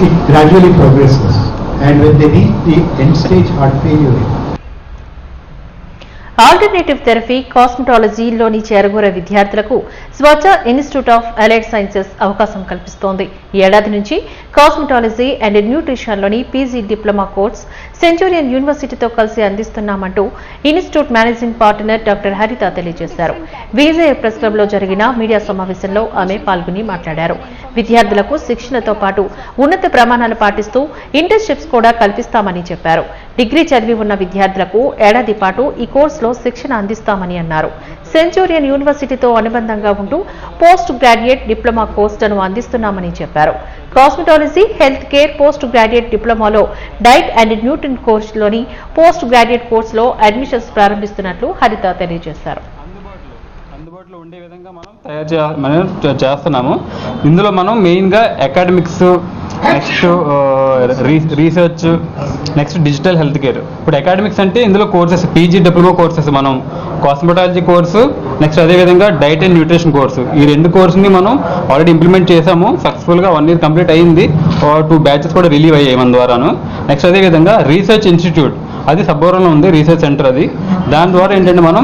it gradually progresses. And when they reach the end stage heart failure, alternative therapy, కాస్మెటాలజీలోని చేరగోర విద్యార్థులకు Swachh institute of allied sciences అవకాశం కల్పిస్తోంది. ఈ ఏడాది నుంచి cosmetology and న్యూట్రిషన్లోని PG diploma course Centurion యూనివర్సిటీతో కలిసి అందిస్తున్నామంటూ institute managing partner doctor Haritha తెలియజేశారు. విజయ ప్రెస్ క్లబ్ లో జరిగిన మీడియా సమావేశంలో ఆమె పాల్గొని మాట్లాడారు. విద్యార్థులకు శిక్షణతో పాటు ఉన్నత ప్రమాణాలు పాటిస్తూ ఇంటర్న్షిప్స్ కూడా కల్పిస్తామని చెప్పారు. డిగ్రీ చదివి ఉన్న విద్యార్థులకు ఏడాది పాటు ఈ కోర్సులో శిక్షణ అందిస్తామని అన్నారు. సెంచూరియన్ యూనివర్సిటీతో అనుబంధంగా ఉంటూ పోస్ట్ గ్రాడ్యుయేట్ డిప్లొమా కోర్సులను అందిస్తున్నామని చెప్పారు. Cosmetology, health care post graduate డిప్లొమాలో డైట్ అండ్ న్యూట్రిషన్ కోర్సులోని పోస్ట్ గ్రాడ్యుయేట్ కోర్సులో అడ్మిషన్స్ ప్రారంభిస్తున్నట్లు హరిత తెలియజేశారు. అందుబాటులో ఉండే విధంగా మనం చేస్తున్నాము. ఇందులో మనం మెయిన్గా academics, next research, next digital health care. ఇప్పుడు అకాడమిక్స్ అంటే ఇందులో కోర్సెస్ పీజీ డిప్లొమా కోర్సెస్, మనం కాస్మెటాలజీ కోర్సు, నెక్స్ట్ అదేవిధంగా డైట్ అండ్ న్యూట్రిషన్ కోర్సు, ఈ 2 కోర్సుని మనం ఆల్రెడీ ఇంప్లిమెంట్ చేసాము. సక్సెస్ఫుల్గా 1 year కంప్లీట్ అయ్యింది. 2 batches కూడా రిలీవ్ అయ్యాయి మన ద్వారాను. నెక్స్ట్ అదేవిధంగా రీసెర్చ్ ఇన్స్టిట్యూట్, అది సబ్బవరంలో ఉంది రీసెర్చ్ సెంటర్. అది దాని ద్వారా ఏంటంటే మనం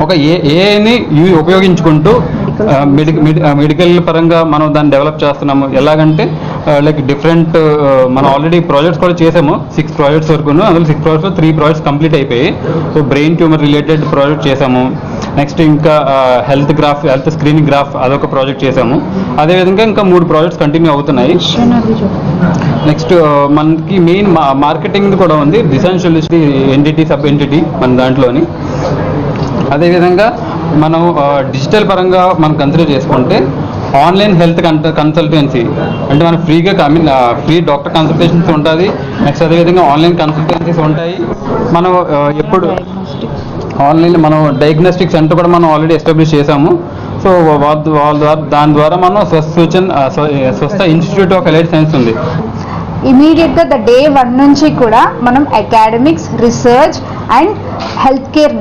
ఒక ఏఐని ఉపయోగించుకుంటూ మెడికల్ పరంగా మనం దాన్ని డెవలప్ చేస్తున్నాము. ఎలాగంటే లైక్ డిఫరెంట్ మనం ఆల్రెడీ ప్రాజెక్ట్స్ కూడా చేసాము. 6 ప్రాజెక్ట్స్ వరకు. అందులో 6 ప్రాజెక్ట్స్లో 3 ప్రాజెక్ట్స్ కంప్లీట్ అయిపోయి. So brain tumour related project చేసాము. నెక్స్ట్ ఇంకా హెల్త్ స్క్రీనింగ్ గ్రాఫ్ అదొక ప్రాజెక్ట్ చేసాము. అదేవిధంగా ఇంకా 3 ప్రాజెక్ట్స్ కంటిన్యూ అవుతున్నాయి. నెక్స్ట్ మనకి మెయిన్ మార్కెటింగ్ కూడా ఉంది. డిసెన్షియలిటీ ఎంటిటీ, సబ్ ఎంటిటీ మన దాంట్లోని. అదేవిధంగా మనం డిజిటల్ పరంగా మనం కన్సిడర్ చేసుకుంటే ఆన్లైన్ హెల్త్ కన్సల్టెన్సీ అంటే మనం ఫ్రీగా ఫ్రీ డాక్టర్ కన్సల్టేషన్స్ ఉంటుంది. నెక్స్ట్ అదేవిధంగా ఆన్లైన్ కన్సల్టెన్సీస్ ఉంటాయి. మనం ఎప్పుడు ఆన్లైన్ మనం డయాగ్నోస్టిక్ సెంటర్ కూడా మనం ఆల్రెడీ ఎస్టాబ్లిష్ చేసాము. సో దాని ద్వారా మనం స్వస్థ ఇన్స్టిట్యూట్ ఆఫ్ అలైడ్ సైన్స్ ఉంది. ఇమీడియట్గా డే 1 నుంచి కూడా మనం academics, research and health care,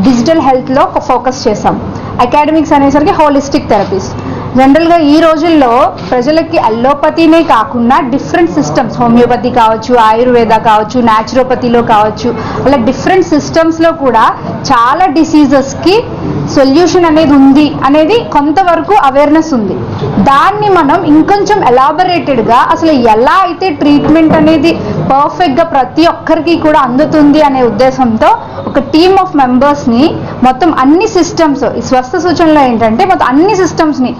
digital హెల్త్లో ఫోకస్ చేసాం. అకాడమిక్స్ అనేసరికి హోలిస్టిక్ థెరపీస్. జనరల్గా ఈ రోజుల్లో ప్రజలకి అల్లోపతినే కాకుండా డిఫరెంట్ సిస్టమ్స్, హోమియోపతి కావచ్చు, ఆయుర్వేద కావచ్చు, న్యాచురోపతిలో కావచ్చు, అలా డిఫరెంట్ సిస్టమ్స్లో కూడా చాలా డిసీజెస్కి సొల్యూషన్ అనేది ఉంది అనేది కొంతవరకు అవేర్నెస్ ఉంది. దాన్ని మనం ఇంకొంచెం ఎలాబరేటెడ్గా అసలు ఎలా అయితే ట్రీట్మెంట్ అనేది పర్ఫెక్ట్గా ప్రతి ఒక్కరికి కూడా అందుతుంది అనే ఉద్దేశంతో ఒక టీమ్ ఆఫ్ మెంబర్స్ని మొత్తం అన్ని సిస్టమ్స్, ఈ స్వస్థ సూచనలో ఏంటంటే మొత్తం అన్ని సిస్టమ్స్ని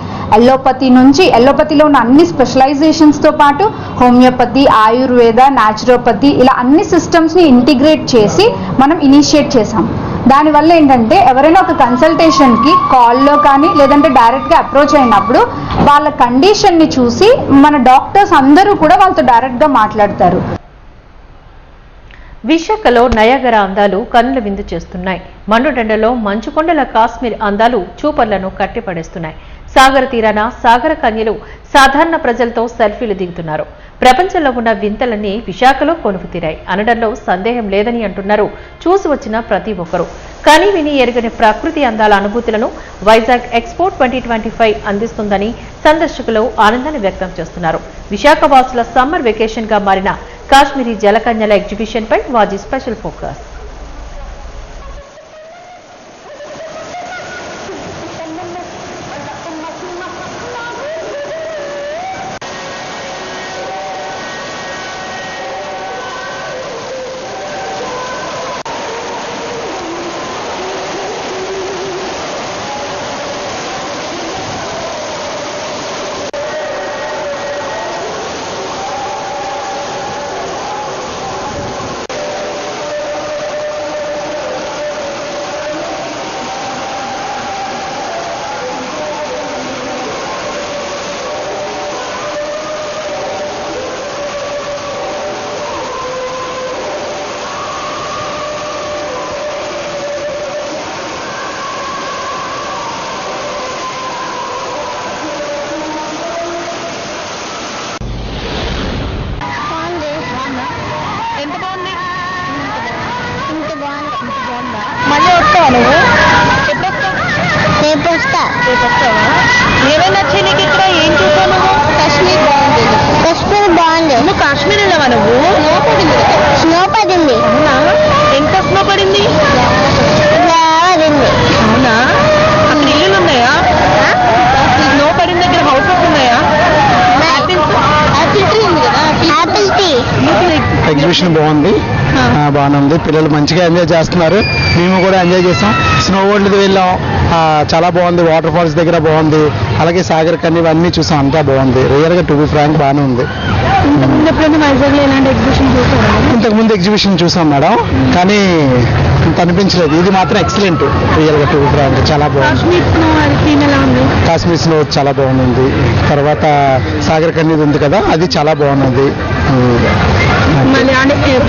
ఎల్లోపతిలో ఉన్న అన్ని స్పెషలైజేషన్స్తో పాటు హోమియోపతి, ఆయుర్వేద, న్యాచురోపతి ఇలా అన్ని సిస్టమ్స్ని ఇంటిగ్రేట్ చేసి మనం ఇనిషియేట్ చేసాం. దానివల్ల ఏంటంటే ఎవరైనా ఒక కన్సల్టేషన్కి కాల్లో కానీ లేదంటే డైరెక్ట్గా అప్రోచ్ అయినప్పుడు వాళ్ళ కండిషన్ని చూసి మన డాక్టర్స్ అందరూ కూడా వాళ్ళతో డైరెక్ట్గా మాట్లాడతారు. విశాఖలో నయాగరా అందాలు కన్నుల విందు చేస్తున్నాయి. మండుటెండలో మంచుకొండల కాశ్మీర్ అందాలు చూపర్లను కట్టిపడేస్తున్నాయి. సాగర తీరాన సాగర కన్యలు సాధారణ ప్రజలతో సెల్ఫీలు దిగుతున్నారు. ప్రపంచంలో ఉన్న వింతలన్నీ విశాఖలో కొలువుతీరాయి అనడంలో సందేహం లేదని అంటున్నారు చూసి వచ్చిన ప్రతి ఒక్కరూ. కానీ విని ఎరుగని ప్రకృతి అందాల అనుభూతులను వైజాగ్ ఎక్స్పో 2025 అందిస్తుందని సందర్శకులు ఆనందాన్ని వ్యక్తం చేస్తున్నారు. విశాఖ వాసుల సమ్మర్ వెకేషన్ గా మారిన కాశ్మీరీ జలకన్యల ఎగ్జిబిషన్ పై వాజీ స్పెషల్ ఫోకస్. ఎగ్జిబిషన్ బాగుంది, బాగానే ఉంది. పిల్లలు మంచిగా ఎంజాయ్ చేస్తున్నారు, మేము కూడా ఎంజాయ్ చేసాం. స్నో వరల్డ్కి వెళ్ళాం, చాలా బాగుంది. వాటర్ ఫాల్స్ దగ్గర బాగుంది, అలాగే సాగర్ కన్నీ ఇవన్నీ చూసాం, అంతా బాగుంది. రియల్గా టు బి ఫ్రాంక్ బాగానే ఉంది. ఇంతకుముందు ఎగ్జిబిషన్ చూసాం మేడం, కానీ ఇంత అనిపించలేదు. ఇది మాత్రం ఎక్సలెంట్, రియల్గా టు బి ఫ్రాంక్ చాలా బాగుంది. కాశ్మీర్ స్నో చాలా బాగుంది. తర్వాత సాగర్ కన్నీది ఉంది కదా, అది చాలా బాగున్నది.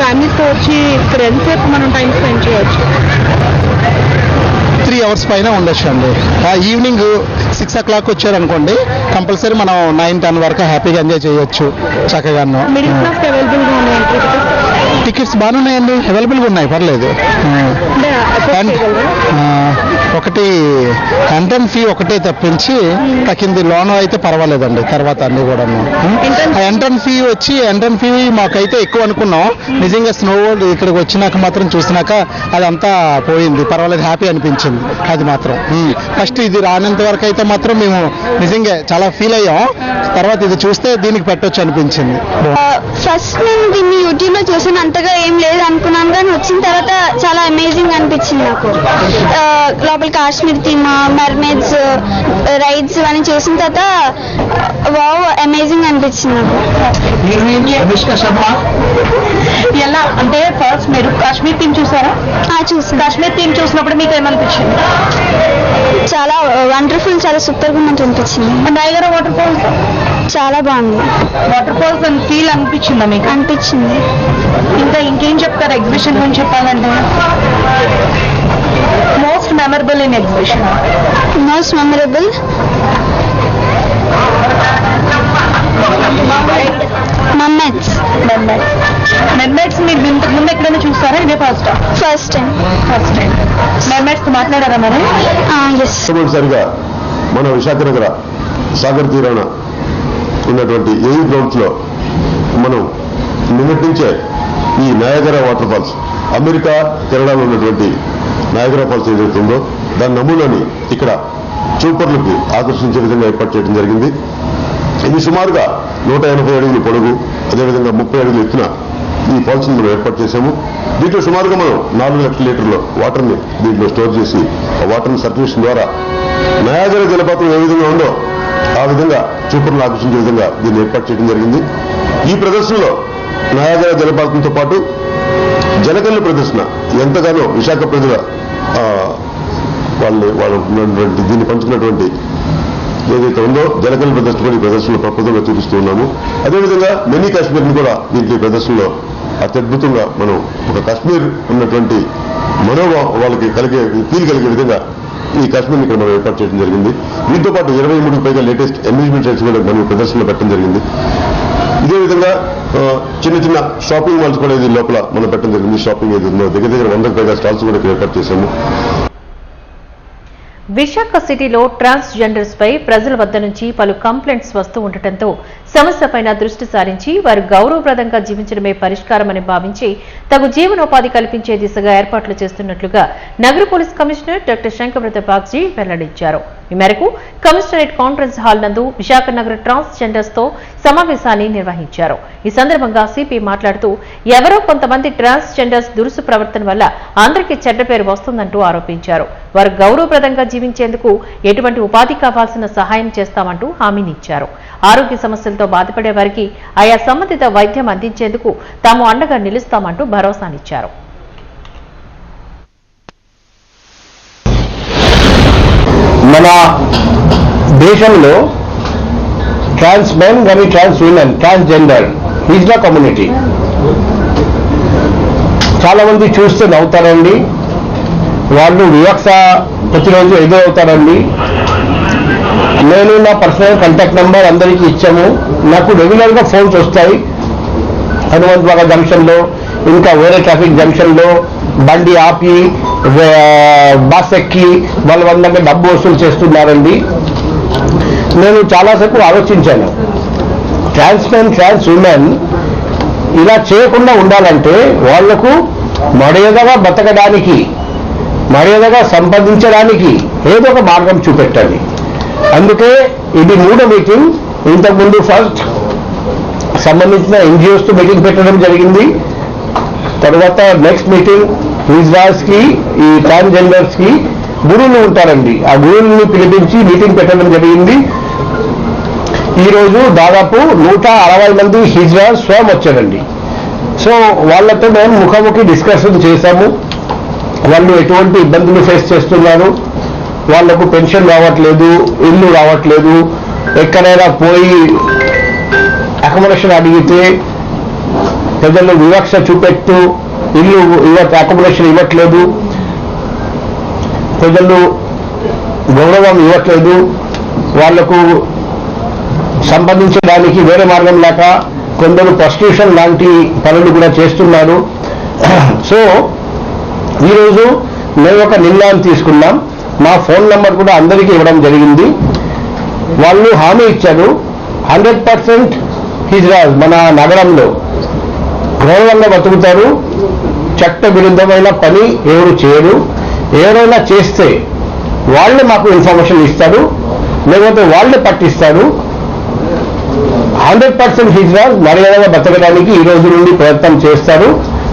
ఫ్యామిలీతో వచ్చి ఇక్కడ ఎంతసేపు మనం టైం స్పెండ్ చేయొచ్చు? 3 hours పైన ఉండొచ్చు అండి. ఈవినింగ్ 6 o'clock వచ్చారనుకోండి, కంపల్సరీ మనం 9-10 వరకు హ్యాపీగా ఎంజాయ్ చేయొచ్చు చక్కగాను. టికెట్స్ బాగానే ఉన్నాయండి, అవైలబుల్గా ఉన్నాయి, పర్లేదు. ఒకటి ఎంట్రన్స్ ఫీ ఒకటే తప్పించి తగ్గింది, లోన్ అయితే పర్వాలేదండి. తర్వాత అన్ని కూడా ఎంట్రన్స్ ఫీ మాకైతే ఎక్కువ అనుకున్నాం. నిజంగా స్నో వరల్డ్ ఇక్కడికి వచ్చినాక మాత్రం చూసినాక అదంతా పోయింది, పర్వాలేదు, హ్యాపీ అనిపించింది. అది మాత్రం ఫస్ట్ ఇది రానంత వరకు అయితే మాత్రం మేము నిజంగా చాలా ఫీల్ అయ్యాం. తర్వాత ఇది చూస్తే దీనికి పెట్టొచ్చు అనిపించింది. ఫస్ట్ నేను దీన్ని యూట్యూబ్ లో చూసిన అంతగా ఏం లేదు అనుకున్నాను, కానీ వచ్చిన తర్వాత చాలా అమేజింగ్ అనిపించింది నాకు. లోపల కాశ్మీర్ థీమ్, మెర్మేడ్స్, రైడ్స్ అని చూసిన తర్వాత వావ్ అమేజింగ్ అనిపించింది నాకు. ఎలా అంటే ఫస్ట్ మీరు కాశ్మీర్ థీమ్ చూసారా? చూసి కాశ్మీర్ థీమ్ చూసినప్పుడు మీకు ఏమనిపించింది? చాలా వండర్ఫుల్, చాలా సూపర్ గా ఉన్నట్టు అనిపించింది. నయాగరా వాటర్ ఫాల్స్ చాలా బాగుంది. వాటర్ ఫాల్స్ అని ఫీల్ అనిపించిందా మీకు? అనిపించింది. ఇంకా ఇంకేం చెప్తారు ఎగ్జిబిషన్ గురించి చెప్పాలంటే? Most memorable in exhibition? Most memorable mermaids మీరు ఇంతకు ముందు ఎక్కడైనా చూస్తారా? ఇదే ఫస్ట్ టైం. మెర్మేడ్స్ మాట్లాడారా మరి? సరిగా మన విశాఖ నగర సాగర్ తీరాన ఉన్నటువంటి ఎయిర్ గ్రౌండ్స్ లో మనం నిన్నటి నుంచే ఈ నయాగరా వాటర్ ఫాల్స్, అమెరికా కెనడాలో ఉన్నటువంటి నయాగరా ఫాల్స్ ఏదైతుందో దాని నమూనాని ఇక్కడ చూపర్లకి ఆకర్షించే విధంగా ఏర్పాటు చేయడం జరిగింది. ఇది సుమారుగా 180 అడుగులు పొడవు, అదేవిధంగా 30 అడుగులు ఎత్తున ఈ ఫాల్స్ మనం ఏర్పాటు చేశాము. దీంట్లో సుమారుగా మనం 4 లక్షల లీటర్ల వాటర్ని దీంట్లో స్టోర్ చేసి ఆ వాటర్ని సర్క్యులేషన్ ద్వారా నయాగరా జలపాతం ఏ విధంగా ఉందో ఆ విధంగా చూపర్లను ఆకర్షించే విధంగా దీన్ని ఏర్పాటు చేయడం జరిగింది. ఈ ప్రదర్శనలో నయాగరా జలపాతంతో పాటు జలకన్ల ప్రదర్శన ఎంతగానో విశాఖ ప్రజల వాళ్ళు ఉన్నటువంటి దీన్ని పంచుకున్నటువంటి ఏదైతే ఉందో జలకన్ల ప్రదర్శన కూడా ఈ ప్రదర్శనలో ప్రపంచంగా చూపిస్తూ ఉన్నాము. అదేవిధంగా మినీ కాశ్మీర్ని కూడా దీంట్లో ఈ ప్రదర్శనలో అత్యద్భుతంగా మనం ఒక కాశ్మీర్ ఉన్నటువంటి వాళ్ళకి ఫీల్ కలిగే విధంగా ఈ కాశ్మీర్ని ఇక్కడ మనం ఏర్పాటు చేయడం జరిగింది. దీంతో పాటు 23కి పైగా లేటెస్ట్ అమ్యూజ్మెంట్ సైట్స్ కూడా మనం ప్రదర్శనలో పెట్టడం జరిగింది. ఇదే విధంగా చిన్న చిన్న షాపింగ్ మాల్స్ కూడా ఇది లోపల మనం పెట్టడం జరిగింది. షాపింగ్ ఏది ఉందో దగ్గర 100కి పైగా స్టాల్స్ కూడా ఇక్కడ ఏర్పాటు చేశాము. విశాఖ సిటీలో ట్రాన్స్జెండర్స్ పై ప్రజల వద్ద నుంచి పలు కంప్లైంట్స్ వస్తూ ఉండటంతో సమస్యపైన దృష్టి సారించి వారు గౌరవప్రదంగా జీవించడమే పరిష్కారమని భావించి తగు జీవనోపాధి కల్పించే దిశగా ఏర్పాట్లు చేస్తున్నట్లుగా నగర పోలీస్ కమిషనర్ డాక్టర్ శంకరవ్రత బాగ్జీ వెల్లడించారు. ఈ మేరకు కమిషనరేట్ కాన్ఫరెన్స్ హాల్ నందు విశాఖ నగర ట్రాన్స్జెండర్స్ తో సమావేశాన్ని నిర్వహించారు. ఈ సందర్భంగా సిపి మాట్లాడుతూ ఎవరో కొంతమంది ట్రాన్స్జెండర్స్ దురుసు ప్రవర్తన వల్ల అందరికీ చెడ్డ పేరు వస్తుందంటూ ఆరోపించారు. వారు గౌరవప్రదంగా జీవించేందుకు ఎటువంటి ఉపాధి కావాల్సిన సహాయం చేస్తామంటూ హామీనిచ్చారు. ఆరోగ్య సమస్యలతో బాధపడే వారికి ఆయా సంబంధిత వైద్యం అందించేందుకు తాము అండగా నిలుస్తామంటూ భరోసానిచ్చారు. మన దేశంలో ట్రాన్స్ మెన్ కానీ ట్రాన్స్ విమెన్, ట్రాన్స్జెండర్ ఈజ్లా కమ్యూనిటీ చాలా మంది చూస్తే నవ్వుతారండి. వాళ్ళు వివక్ష ప్రతిరోజు ఎదురవుతారండి. నేను నా పర్సనల్ కాంటాక్ట్ నెంబర్ అందరికీ ఇచ్చాము. నాకు రెగ్యులర్గా ఫోన్స్ వస్తాయి. హనుమంతవాగ జంక్షన్లో, ఇంకా వేరే ట్రాఫిక్ జంక్షన్లో బండి ఆపి బస్ ఎక్కి వాళ్ళ దగ్గర డబ్బు వసూలు చేస్తున్నారండి. నేను చాలాసేపు ఆలోచించాను. ట్రాన్స్ మెన్, ట్రాన్స్ ఉమెన్ ఇలా చేయకుండా ఉండాలంటే వాళ్లకు మర్యాదగా బతకడానికి, మర్యాదగా సంపాదించడానికి ఏదో ఒక మార్గం చూపెట్టాలి. అందుకే ఇది 3వ మీటింగ్. ఇంతకుముందు ఫస్ట్ సంబంధించిన ఎన్జిఓస్తో మీటింగ్ పెట్టడం జరిగింది. తర్వాత నెక్స్ట్ మీటింగ్ హిజ్రాస్ కి ఈ ట్రాన్స్జెండర్స్ కి గురువులు ఉంటారండి. ఆ గురువులను పిలిపించి మీటింగ్ పెట్టడం జరిగింది. ఈ రోజు దాదాపు 160 మంది హిజ్రాస్ స్వయం వచ్చారండి. సో వాళ్ళతో మేము ముఖాముఖి డిస్కషన్ చేశాము. వాళ్ళు ఎటువంటి ఇబ్బందులు ఫేస్ చేస్తున్నారు, వాళ్లకు పెన్షన్ రావట్లేదు, ఇల్లు రావట్లేదు, ఎక్కడైనా పోయి అకామిడేషన్ అడిగితే ప్రజలు వివక్ష చూపెడుతూ ఇల్లు అకామిడేషన్ ఇవ్వట్లేదు, ప్రజలు గౌరవం ఇవ్వట్లేదు, వాళ్లకు సంపాదించడానికి వేరే మార్గం లేక కొందరు ప్రాస్టిట్యూషన్ లాంటి పనులు కూడా చేస్తున్నారు. సో ఈరోజు మేము ఒక నిర్ణయం తీసుకున్నాం. మా ఫోన్ నంబర్ కూడా అందరికీ ఇవ్వడం జరిగింది. వాళ్ళు హామీ ఇచ్చారు 100% హిజ్రాస్ మన నగరంలో గౌరవంగా బతుకుతారు, చట్ట విరుద్ధమైన పని ఎవరు చేయరు, ఎవరైనా చేస్తే వాళ్ళే మాకు ఇన్ఫర్మేషన్ ఇస్తారు, లేకపోతే వాళ్ళే పట్టిస్తారు. 100% హిజ్రాస్ మర్యాదగా బతకడానికి ఈ రోజు నుండి ప్రయత్నం చేస్తారు.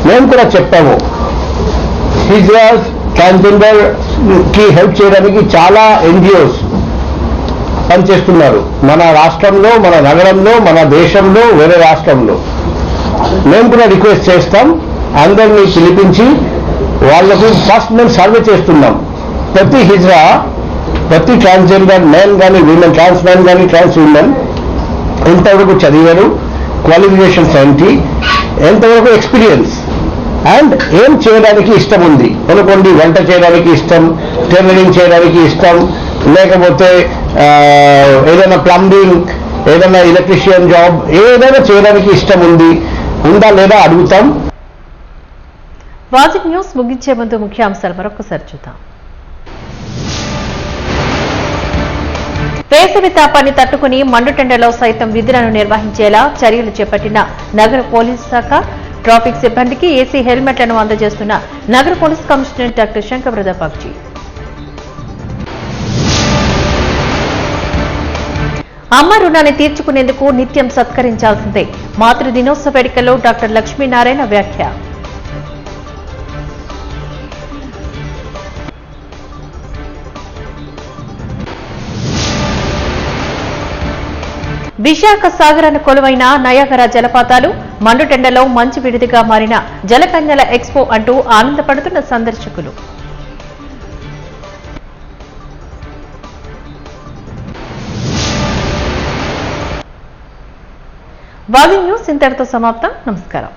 మేము కూడా చెప్పాము, హిజ్రాస్ ట్రాన్స్జెండర్ కి హెల్ప్ చేయడానికి చాలా ఎన్జిఓస్ పనిచేస్తున్నారు మన రాష్ట్రంలో, మన నగరంలో, మన దేశంలో, వేరే రాష్ట్రంలో. మేము కూడా రిక్వెస్ట్ చేస్తాం, అందరినీ పిలిపించి వాళ్లకు ఫస్ట్ మేము సర్వే చేస్తున్నాం. ప్రతి హిజ్రా, ప్రతి ట్రాన్స్జెండర్ మ్యాన్ కానీ విమెన్, ట్రాన్స్ మ్యాన్ కానీ ట్రాన్స్ విమెన్ ఎంతవరకు చదివారు, క్వాలిఫికేషన్స్ ఏంటి, ఎంతవరకు ఎక్స్పీరియన్స్ అండ్ ఏం చేయడానికి ఇష్టం ఉంది. అనుకోండి వంట చేయడానికి ఇష్టం, టైలరింగ్ చేయడానికి ఇష్టం, లేకపోతే ఏదైనా ప్లంబింగ్, ఏదైనా ఎలక్ట్రీషియన్ జాబ్, ఏదైనా చేయడానికి ఇష్టం ఉందా లేదా అడుగుతాం. వాజిక్ న్యూస్ ముగించే ముందు ముఖ్యాంశాలు మరొకసారి చూద్దాం. వేసవి తాపాన్ని తట్టుకుని మండుటెండలో సైతం విధులను నిర్వహించేలా చర్యలు చేపట్టిన నగర పోలీసు శాఖ. ట్రాఫిక్ సిబ్బందికి ఏసీ హెల్మెట్లను అందజేస్తున్న నగర పోలీస్ కమిషనర్ డాక్టర్ శంకర్ పాక్జీ. అమ్మ రుణాన్ని తీర్చుకునేందుకు నిత్యం సత్కరించాల్సిందే. మాతృ దినోత్సవ వేడుకల్లో డాక్టర్ లక్ష్మీనారాయణ వ్యాఖ్య. విశాఖ సాగరాన్ని కొలువైన నయాగరా జలపాతాలు, మండుటెండలో మంచు విడిదిగా మారిన జలకన్యల ఎక్స్పో అంటూ ఆనందపడుతున్న సందర్శకులు. వాజిక్ న్యూస్ ఇంతటితో సమాప్తం. నమస్కారం.